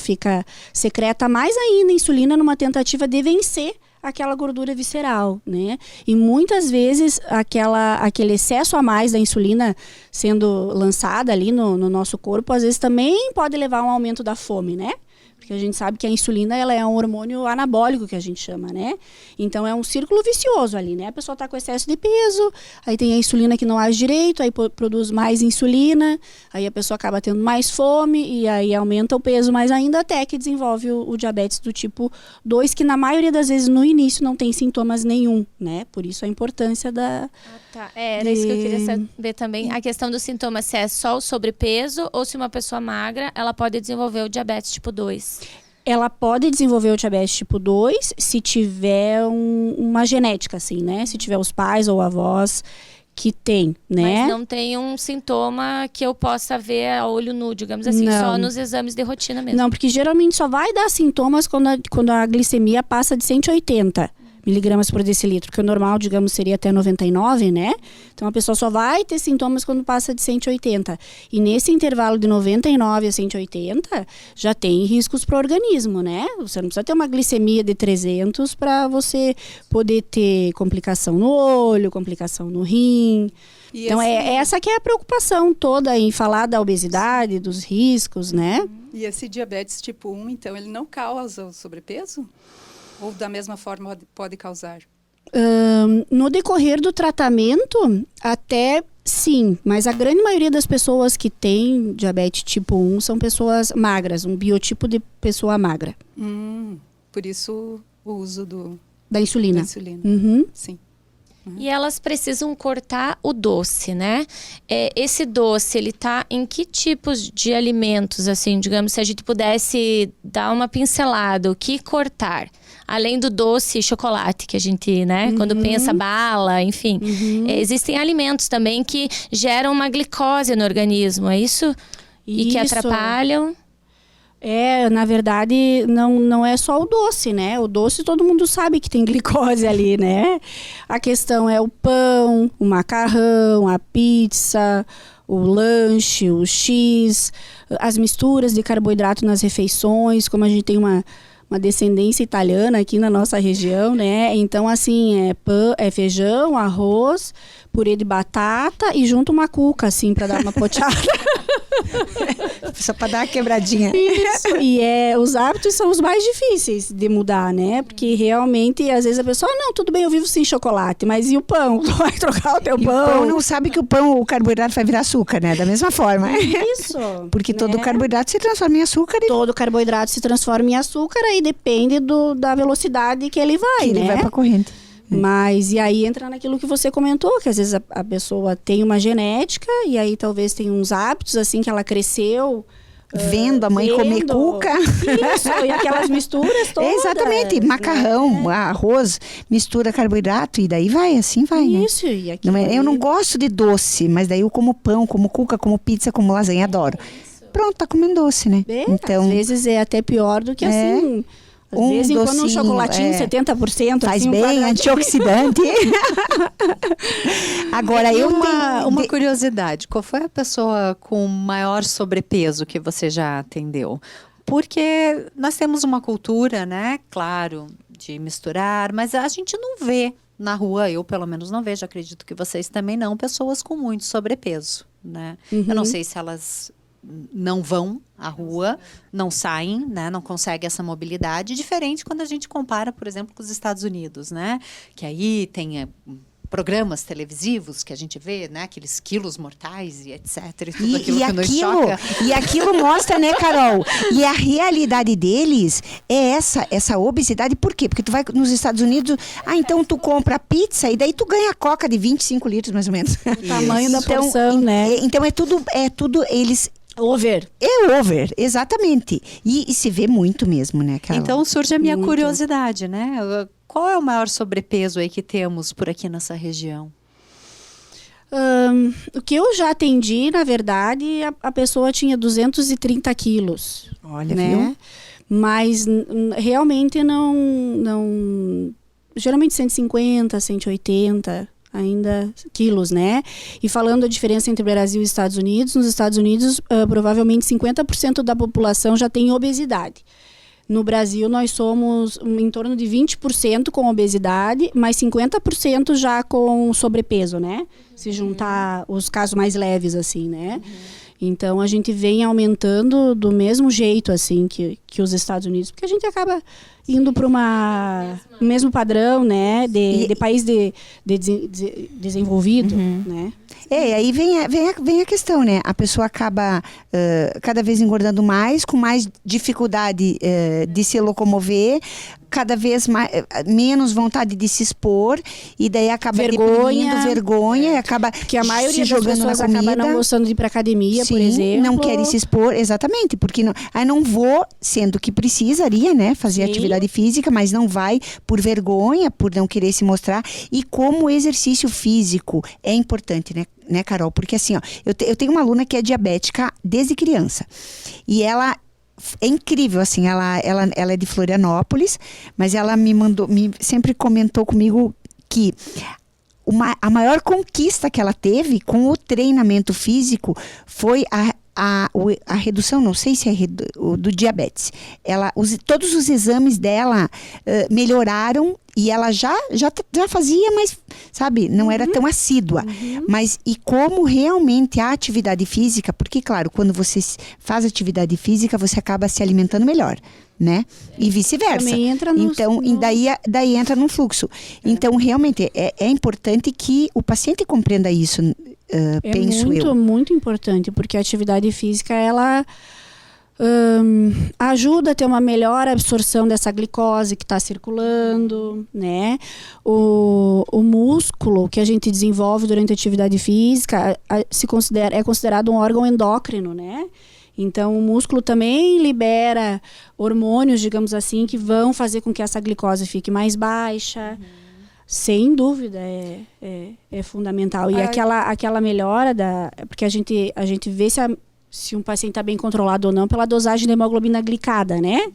secreta mais ainda insulina numa tentativa de vencer aquela gordura visceral, né? E muitas vezes aquele excesso a mais da insulina sendo lançada ali no nosso corpo, às vezes também pode levar a um aumento da fome, né? Porque a gente sabe que a insulina ela é um hormônio anabólico, que a gente chama, né? Então é um círculo vicioso ali, né? A pessoa está com excesso de peso, aí tem a insulina que não age direito, aí produz mais insulina, aí a pessoa acaba tendo mais fome e aí aumenta o peso mais ainda até que desenvolve o diabetes do tipo 2, que na maioria das vezes no início não tem sintomas nenhum, né? Por isso a importância da... Tá. Era isso que eu queria saber também. A questão dos sintomas, se é só o sobrepeso ou se uma pessoa magra, ela pode desenvolver o diabetes tipo 2. Ela pode desenvolver o diabetes tipo 2 se tiver uma genética, assim, né? Se tiver os pais ou avós que tem, né? Mas não tem um sintoma que eu possa ver a olho nu, digamos assim, Não. Só nos exames de rotina mesmo. Não, porque geralmente só vai dar sintomas quando a glicemia passa de 180 miligramas por decilitro, que o normal, digamos, seria até 99, né? Então, a pessoa só vai ter sintomas quando passa de 180. E nesse intervalo de 99 a 180, já tem riscos para o organismo, né? Você não precisa ter uma glicemia de 300 para você poder ter complicação no olho, complicação no rim. E Então, essa que é a preocupação toda em falar da obesidade, dos riscos, né? E esse diabetes tipo 1, então, ele não causa o sobrepeso? Ou da mesma forma pode causar? No decorrer do tratamento, até sim, mas a grande maioria das pessoas que têm diabetes tipo 1 são pessoas magras, um biotipo de pessoa magra. Por isso o uso Da insulina. da insulina. Uhum. Sim. E elas precisam cortar o doce, né? Esse doce, ele tá em que tipos de alimentos, assim, digamos, se a gente pudesse dar uma pincelada, o que cortar? Além do doce e chocolate, que a gente, né, quando pensa bala, enfim. Existem alimentos também que geram uma glicose no organismo, é isso? E que Isso. atrapalham? Na verdade, não é só o doce, né? O doce todo mundo sabe que tem glicose ali, né? A questão é o pão, o macarrão, a pizza, o lanche, o X, as misturas de carboidrato nas refeições, como a gente tem uma descendência italiana aqui na nossa região, né? Então, assim, é feijão, arroz, purê de batata e junto uma cuca, assim, para dar uma poteada. Só para dar uma quebradinha. Isso. E os hábitos são os mais difíceis de mudar, né? Porque realmente, às vezes a pessoa, não, tudo bem, eu vivo sem chocolate, mas e o pão? Tu vai trocar o teu E pão? o pão não sabe que o carboidrato vai virar açúcar, né? Da mesma forma. Isso. Porque todo né? carboidrato se transforma em açúcar e Todo carboidrato se transforma em açúcar, aí depende da velocidade que ele vai, ele né? vai pra corrente. Mas, e aí entra naquilo que você comentou, que às vezes a pessoa tem uma genética e aí talvez tem uns hábitos, assim, que ela cresceu... Vendo a mãe comer vendo. cuca. Isso, e aquelas misturas todas. Exatamente, macarrão, arroz, mistura carboidrato e daí vai, assim vai, né? Isso, e aquilo Não é- eu ali- não gosto de doce, mas daí eu como pão, como cuca, como pizza, como lasanha, adoro. Pronto, tá comendo doce, né? Às vezes é até pior do que assim. Às Um vezes, quando um docinho, chocolatinho 70%. faz assim, um bem, quadradinho. antioxidante. Agora, eu tenho... Uma curiosidade, qual foi a pessoa com maior sobrepeso que você já atendeu? Porque nós temos uma cultura, né, claro, de misturar, mas a gente não vê na rua, eu pelo menos não vejo, acredito que vocês também não, pessoas com muito sobrepeso, né? Eu não sei se elas não vão à rua, não saem, né? Não conseguem essa mobilidade, diferente quando a gente compara, por exemplo, com os Estados Unidos, né? Que aí tem programas televisivos que a gente vê, né? Aqueles quilos mortais e etc. E tudo aquilo que nos choca. E aquilo mostra, né, Carol? E a realidade deles é essa obesidade. Por quê? Porque tu vai nos Estados Unidos, então tu compra pizza e daí tu ganha coca de 25 litros, mais ou menos. O tamanho da porção, né? Então é tudo eles... Over. É over, exatamente. E se vê muito mesmo, né, Carol? Então surge a minha curiosidade, né? Qual é o maior sobrepeso aí que temos por aqui nessa região? O que eu já atendi, na verdade, a pessoa tinha 230 quilos. Olha, né? viu? Mas realmente não... Geralmente 150, 180 ainda quilos, né? E falando a diferença entre Brasil e Estados Unidos, nos Estados Unidos, provavelmente 50% da população já tem obesidade. No Brasil, nós somos em torno de 20% com obesidade, mas 50% já com sobrepeso, né? Se juntar os casos mais leves, assim, né? Então, a gente vem aumentando do mesmo jeito, assim, que os Estados Unidos, porque a gente acaba indo para o mesmo padrão, né? De país desenvolvido, né? Aí vem a questão, né? A pessoa acaba cada vez engordando mais, com mais dificuldade de se locomover, cada vez menos vontade de se expor, e daí acaba deprimindo, vergonha, e acaba que a maioria se das jogando pessoas na comida. acaba não gostando de ir para academia, Sim, por exemplo. não querem se expor, exatamente, porque não vou, sendo que precisaria, né, fazer atividade física, mas não vai por vergonha, por não querer se mostrar. E como o exercício físico é importante, né, Carol? Porque assim, ó, eu tenho uma aluna que é diabética desde criança, e ela é incrível, assim, ela é de Florianópolis, mas ela sempre comentou comigo que a maior conquista que ela teve com o treinamento físico foi a redução, não sei se é do diabetes. Todos os exames dela melhoraram, e ela já fazia, mas, sabe, não era tão assídua. Mas, e como realmente a atividade física, porque, claro, quando você faz atividade física, você acaba se alimentando melhor, né? E vice-versa. Também entra então, daí entra num fluxo. Então, realmente, é importante que o paciente compreenda isso, penso eu. É muito importante, porque a atividade física, ela ajuda a ter uma melhor absorção dessa glicose que está circulando, né? O músculo que a gente desenvolve durante a atividade física é considerado um órgão endócrino, né? Então, o músculo também libera hormônios, digamos assim, que vão fazer com que essa glicose fique mais baixa. Sem dúvida, é fundamental. E aquela melhora porque a gente vê se um paciente está bem controlado ou não pela dosagem de hemoglobina glicada, né?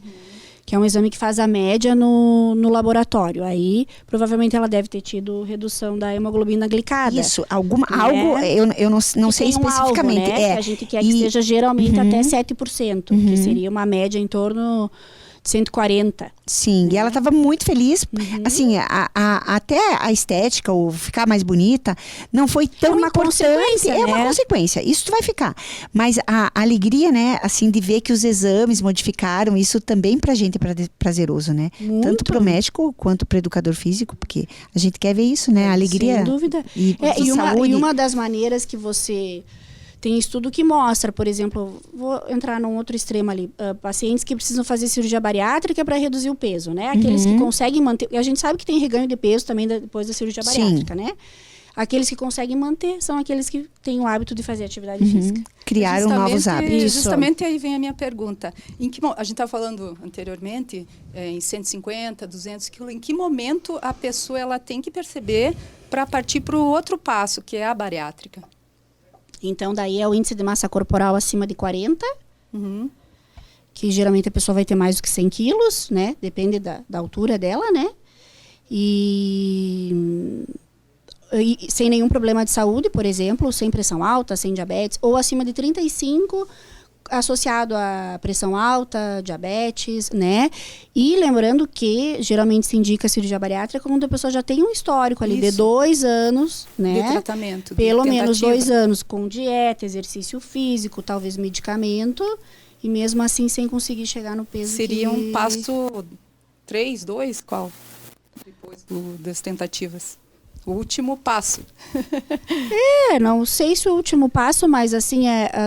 Que é um exame que faz a média no laboratório. Aí, provavelmente, ela deve ter tido redução da hemoglobina glicada. Isso, algo, eu não sei especificamente. Alvo, né? Que a gente quer que esteja geralmente até 7%, que seria uma média em torno de 140. Sim, e ela estava muito feliz. Assim, até a estética, ou ficar mais bonita, não foi tão importante. É uma consequência, isso vai ficar. Mas a alegria, né, assim, de ver que os exames modificaram, isso também pra gente é prazeroso, né? Muito. Tanto pro médico quanto pro educador físico, porque a gente quer ver isso, né? A alegria. Sem dúvida. E e uma das maneiras que você... Tem estudo que mostra, por exemplo, vou entrar num outro extremo ali, pacientes que precisam fazer cirurgia bariátrica para reduzir o peso, né? Aqueles que conseguem manter... E a gente sabe que tem reganho de peso também depois da cirurgia bariátrica, né? Aqueles que conseguem manter são aqueles que têm o hábito de fazer atividade física. Criaram novos hábitos. Justamente aí vem a minha pergunta. A gente estava falando anteriormente em 150, 200 quilos. Em que momento a pessoa ela tem que perceber para partir para o outro passo, que é a bariátrica? Então, daí é o índice de massa corporal acima de 40, que geralmente a pessoa vai ter mais do que 100 quilos, né? Depende da altura dela, né? E sem nenhum problema de saúde, por exemplo, sem pressão alta, sem diabetes, ou acima de 35 associado à pressão alta, diabetes, né? E lembrando que geralmente se indica cirurgia bariátrica quando a pessoa já tem um histórico ali de 2 anos, né? De tratamento. Pelo de menos tentativa. 2 anos com dieta, exercício físico, talvez medicamento, e mesmo assim sem conseguir chegar no peso Seria que... um passo 3, 2, qual? Depois das tentativas. O último passo. Não sei se o último passo, mas assim,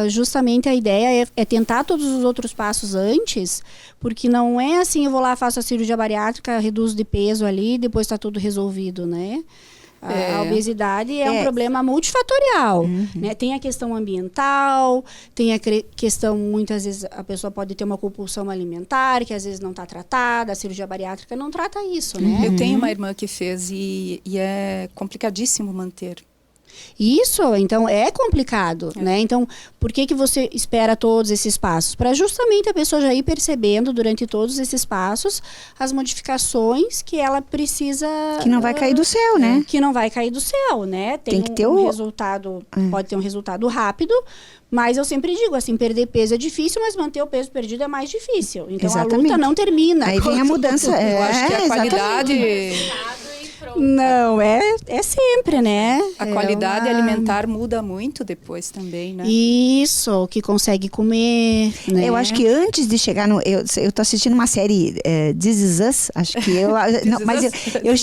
justamente a ideia é tentar todos os outros passos antes, porque não é assim, eu vou lá, faço a cirurgia bariátrica, reduzo de peso ali, depois está tudo resolvido, né? A obesidade é um problema multifatorial, né? Tem a questão ambiental, tem a questão, muitas vezes a pessoa pode ter uma compulsão alimentar, que às vezes não está tratada, a cirurgia bariátrica não trata isso, né? Eu tenho uma irmã que fez e é complicadíssimo manter. Isso, então é complicado, né? Então, por que você espera todos esses passos? Para justamente a pessoa já ir percebendo durante todos esses passos as modificações que ela precisa... Que não vai cair do céu, né? Que não vai cair do céu, né? Tem que ter um resultado, pode ter um resultado rápido, mas eu sempre digo, assim, perder peso é difícil, mas manter o peso perdido é mais difícil. Então, Exatamente. a luta não termina. Aí vem a mudança. Eu acho que a exatamente. qualidade... Não, é sempre, né? A É qualidade uma- alimentar muda muito depois também, né? Isso, o que consegue comer, né? Eu acho que antes de chegar no... Eu tô assistindo uma série, This Is Us, acho que eu... não, mas eu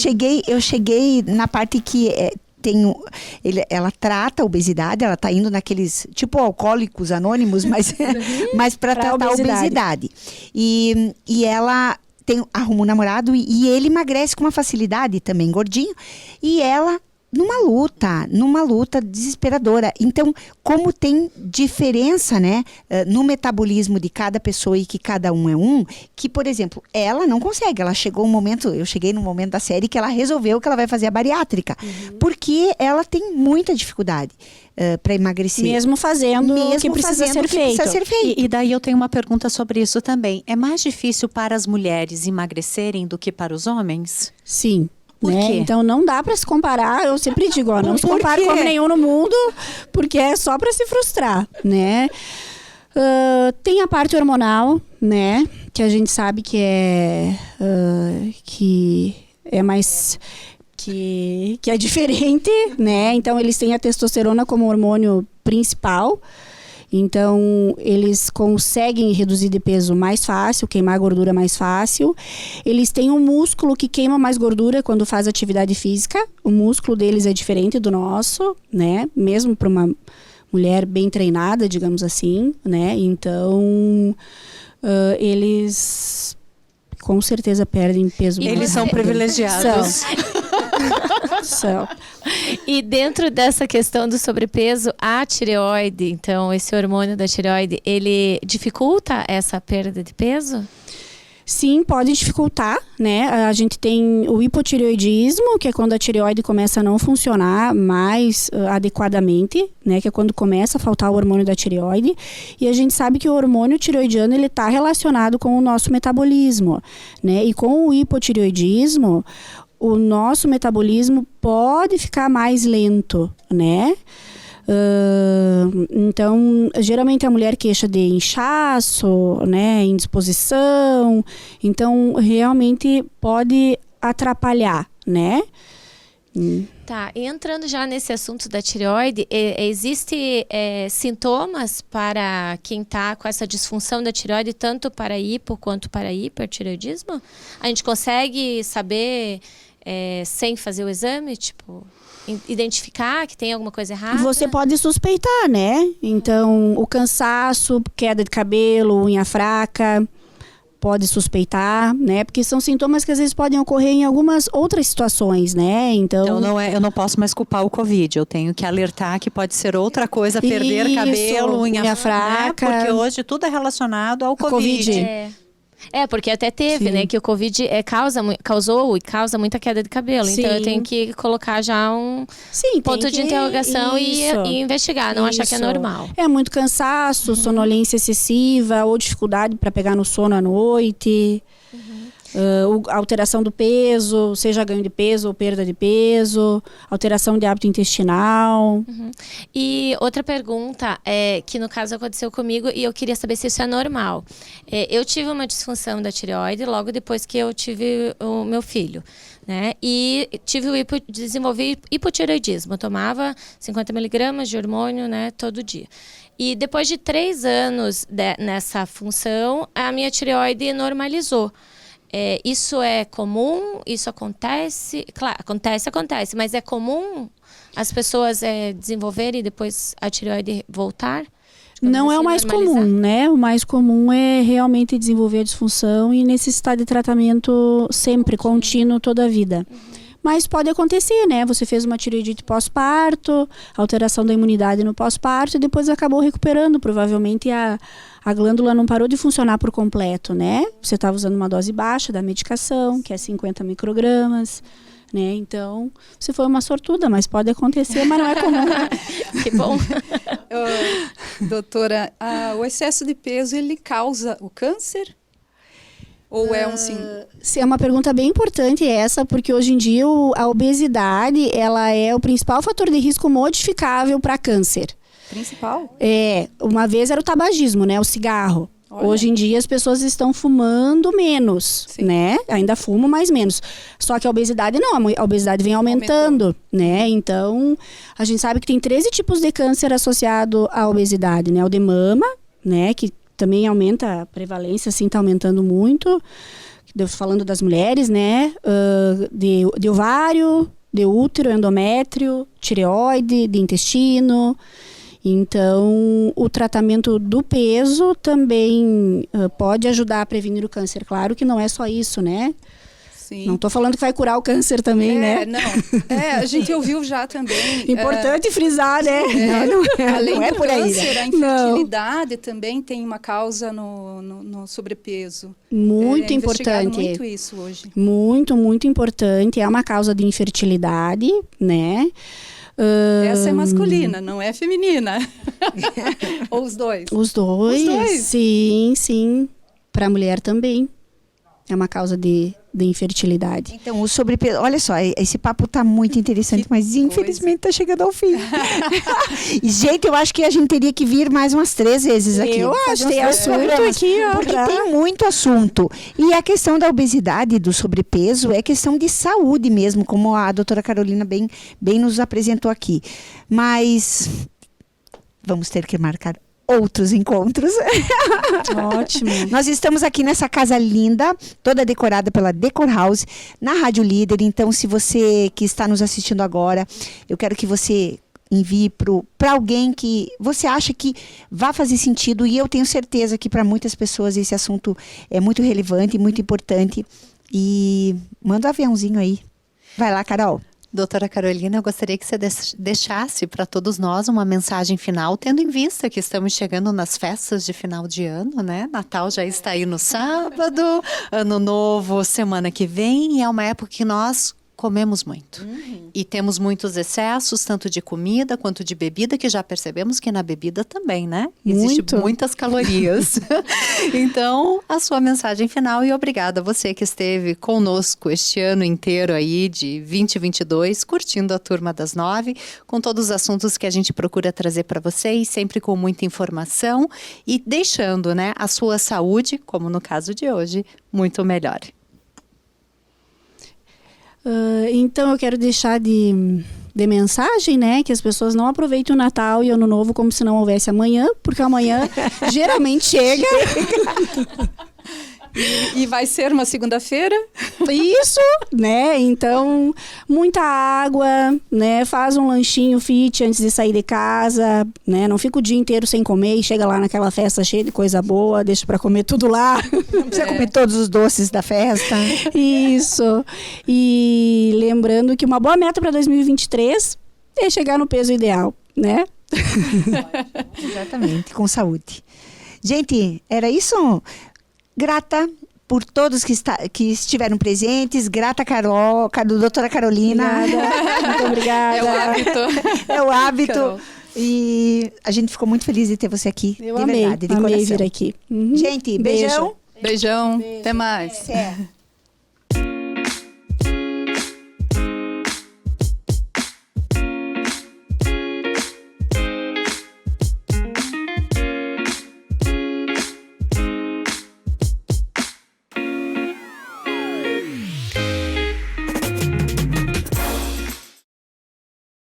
cheguei na parte que... ela trata a obesidade, ela tá indo naqueles, tipo alcoólicos anônimos, mas para Pra tratar a obesidade. E ela arruma um namorado e ele emagrece com uma facilidade também, gordinho. E ela numa luta desesperadora. Então, como tem diferença, né, no metabolismo de cada pessoa e que cada um é um, que, por exemplo, ela não consegue. Eu cheguei num momento da série que ela resolveu que ela vai fazer a bariátrica, porque ela tem muita dificuldade para emagrecer. Mesmo fazendo o que precisa ser feito. E daí eu tenho uma pergunta sobre isso também. É mais difícil para as mulheres emagrecerem do que para os homens? Sim. Por né? quê? Então não dá para se comparar. Eu sempre digo, não se Por compara quê? com homem nenhum no mundo, porque é só para se frustrar, né? Tem a parte hormonal, né? Que a gente sabe que é mais que é diferente, né? Então eles têm a testosterona como hormônio principal. Então, eles conseguem reduzir de peso mais fácil, queimar gordura mais fácil. Eles têm um músculo que queima mais gordura quando faz atividade física. O músculo deles é diferente do nosso, né? Mesmo para uma mulher bem treinada, digamos assim, né? Então, eles com certeza perdem peso mais Eles são rápido. privilegiados. São. E dentro dessa questão do sobrepeso, a tireoide, então, esse hormônio da tireoide, ele dificulta essa perda de peso? Sim, pode dificultar, né? A gente tem o hipotireoidismo, que é quando a tireoide começa a não funcionar mais adequadamente, né? Que é quando começa a faltar o hormônio da tireoide. E a gente sabe que o hormônio tireoidiano, ele está relacionado com o nosso metabolismo, né? E com o hipotireoidismo, o nosso metabolismo pode ficar mais lento, né? Então, geralmente a mulher queixa de inchaço, né, indisposição. Então, realmente pode atrapalhar, né? Tá, e entrando já nesse assunto da tireoide, existe sintomas para quem está com essa disfunção da tireoide, tanto para hipo quanto para hipertireoidismo? A gente consegue saber sem fazer o exame, tipo, identificar que tem alguma coisa errada? Você pode suspeitar, né? Então, o cansaço, queda de cabelo, unha fraca, pode suspeitar, né? Porque são sintomas que às vezes podem ocorrer em algumas outras situações, né? Então eu não posso mais culpar o Covid. Eu tenho que alertar que pode ser outra coisa, perder cabelo, unha fraca. Né? Porque hoje tudo é relacionado ao Covid. Porque até teve, né, que o Covid causou e causa muita queda de cabelo. Sim. Então eu tenho que colocar já um ponto de interrogação e investigar, não achar que é normal. É muito cansaço, sonolência excessiva ou dificuldade para pegar no sono à noite. alteração do peso, seja ganho de peso ou perda de peso, alteração de hábito intestinal. E outra pergunta, que no caso aconteceu comigo e eu queria saber se isso é normal. Eu tive uma disfunção da tireoide logo depois que eu tive o meu filho, né? E desenvolvi hipotireoidismo. Eu tomava 50 miligramas de hormônio, né, todo dia. E depois de 3 anos nessa função, a minha tireoide normalizou. Isso é comum? Isso acontece? Claro, acontece, mas é comum as pessoas desenvolverem e depois a tireoide voltar? Não é o mais comum, né? O mais comum é realmente desenvolver a disfunção e necessitar de tratamento sempre, contínuo, toda a vida. Mas pode acontecer, né? Você fez uma tireoidite pós-parto, alteração da imunidade no pós-parto e depois acabou recuperando. Provavelmente a glândula não parou de funcionar por completo, né? Você estava usando uma dose baixa da medicação, que é 50 microgramas, né? Então, você foi uma sortuda, mas pode acontecer, mas não é comum. Que bom. Doutora, o excesso de peso, ele causa o câncer? Ou é um sim? É uma pergunta bem importante essa, porque hoje em dia a obesidade, ela é o principal fator de risco modificável para câncer. Principal? Uma vez era o tabagismo, né? O cigarro. Olha. Hoje em dia as pessoas estão fumando menos, Sim. né? Ainda fumam, mas menos. Só que a obesidade não, a obesidade vem aumentando, né? Então, a gente sabe que tem 13 tipos de câncer associado à obesidade, né? O de mama, né? Que também aumenta a prevalência, assim, tá aumentando muito. Falando das mulheres, né? De ovário, de útero, endométrio, tireoide, de intestino. Então, o tratamento do peso também pode ajudar a prevenir o câncer. Claro que não é só isso, né? Sim. Não estou falando que vai curar o câncer também, né? Não. A gente ouviu já também. Importante frisar, né? Além não é do por aí. câncer, a infertilidade também tem uma causa no sobrepeso. Muito investigado importante. muito isso hoje. Muito, muito importante. É uma causa de infertilidade, né? Essa é masculina, não é feminina. Ou os dois? Os dois? Sim. Para a mulher também. É uma causa de infertilidade. Então, o sobrepeso... Olha só, esse papo tá muito interessante, mas infelizmente tá chegando ao fim. E, gente, eu acho que a gente teria que vir mais umas 3 vezes aqui. Eu acho, tem três assunto programas, aqui, ó. porque tem muito assunto. E a questão da obesidade e do sobrepeso é questão de saúde mesmo, como a doutora Carolina bem nos apresentou aqui. Mas vamos ter que marcar outros encontros. Ótimo. Nós estamos aqui nessa casa linda, toda decorada pela Decor House, na Rádio Líder. Então, se você que está nos assistindo agora, eu quero que você envie para alguém que você acha que vai fazer sentido. E eu tenho certeza que para muitas pessoas esse assunto é muito relevante, muito importante. E manda um aviãozinho aí. Vai lá, Carol. Doutora Carolina, eu gostaria que você deixasse para todos nós uma mensagem final, tendo em vista que estamos chegando nas festas de final de ano, né? Natal já está aí no sábado, Ano Novo semana que vem, e é uma época que nós comemos muito. E temos muitos excessos, tanto de comida quanto de bebida, que já percebemos que na bebida também, né? Existem muitas calorias. Então, a sua mensagem final, e obrigada a você que esteve conosco este ano inteiro aí de 2022, curtindo a Turma das 9, com todos os assuntos que a gente procura trazer para vocês, sempre com muita informação e deixando, né, a sua saúde, como no caso de hoje, muito melhor. Então, eu quero deixar de mensagem, né? Que as pessoas não aproveitem o Natal e o Ano Novo como se não houvesse amanhã, porque amanhã geralmente chega. E vai ser uma segunda-feira? Isso, né? Então, muita água, né? Faz um lanchinho fit antes de sair de casa, né? Não fica o dia inteiro sem comer e chega lá naquela festa cheia de coisa boa, deixa pra comer tudo lá. Não precisa comer todos os doces da festa. Isso. E lembrando que uma boa meta para 2023 é chegar no peso ideal, né? Exatamente, com saúde. Gente, era isso? Grata por todos que estiveram presentes. Grata, Carol, doutora Carolina. Obrigada. Muito obrigada. É o hábito. É o hábito. Carol. E a gente ficou muito feliz de ter você aqui. Eu de amei, verdade, de amei coração. vir aqui. Gente, beijão. Beijão. Até mais. É.